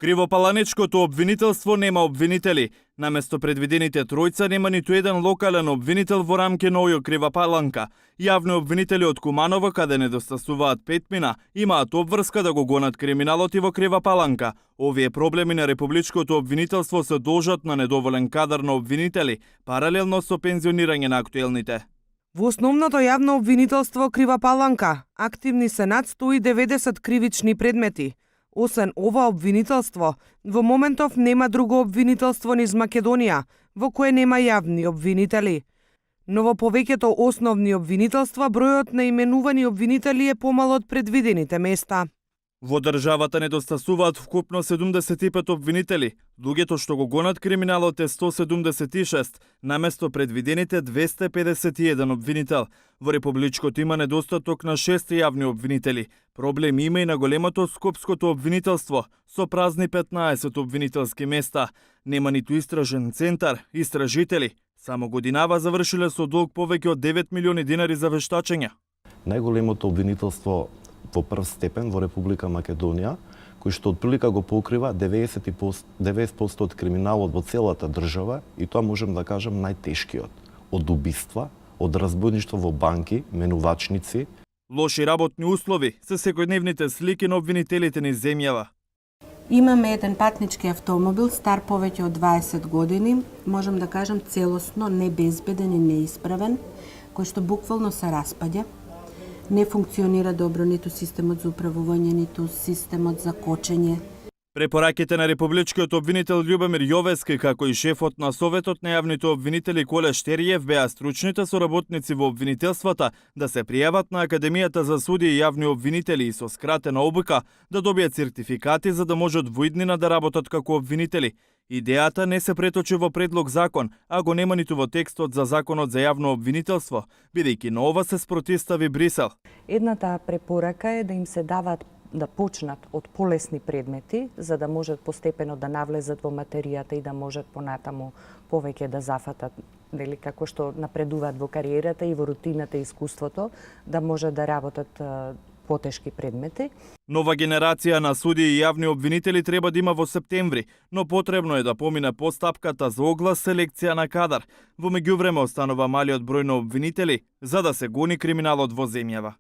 Кривопаланичкото обвинителство нема обвинители. Наместо предвидените тројца нема ниту еден локален обвинител во рамки на овој Кривопаланка. Јавни обвинители од Куманово, каде недостасуваат петмина, имаат обврска да го гонат криминалот и во Кривопаланка. Овие проблеми на републичкото обвинителство се должат на недоволен кадар на обвинители, паралелно со пензионирање на актуелните. Во основното јавно обвинителство Кривопаланка активни се над 190 кривични предмети. Освен ова обвинителство, во моментов нема друго обвинителство низ Македонија, во кое нема јавни обвинители. Но во повеќето основни обвинителства бројот на именувани обвинители е помал од предвидените места. Во државата недостасуваат вкупно 75 обвинители. Луѓето што го гонат криминалот е 176, наместо предвидените 251 обвинител. Во републичкото има недостаток на 6 јавни обвинители. Проблем има и на големото скопското обвинителство, со празни 15 обвинителски места. Нема ниту истражен центар, истражители. Само годинава завршиле со долг повеќе од 9 милиони динари за вештачење. Најголемото обвинителство во прв степен во Република Македонија, кој што отприлика го покрива 90% од криминалот во целата држава, и тоа можем да кажем најтешкиот. Од убиства, од разбойништво во банки, менувачници. Лоши работни услови се секојдневните слики на обвинителите низ земјава. Имаме еден патнички автомобил, стар повеќе од 20 години, можем да кажем целосно небезбеден и неисправен, кој што буквално се распаѓа. Не функционира добро ниту системот за управување, ниту системот за кочење. Препораките на републичкиот обвинител Љубомир Јовески, како и шефот на Советот на јавните обвинители Коле Штериев, беа стручните соработници во обвинителствата да се пријават на Академијата за суди и јавни обвинители и со скратена обука да добијат сертификати за да можат во иднина да работат како обвинители. Идејата не се преточи во предлог закон, а го нема ниту во текстот за законот за јавно обвинителство, бидејќи на ова се спротивстави Брисел. Едната препорака е да им се даваат да почнат од полесни предмети, за да можат постепено да навлезат во материјата и да можат понатаму повеќе да зафатат, дели како што напредуваат во кариерата и во рутината и искуството, да можат да работат потешки предмети. Нова генерација на суди и јавни обвинители треба да има во септември, но потребно е да помине постапката за оглас селекција на кадар. Во меѓувреме останува малиот број на обвинители за да се гони криминалот во земјава.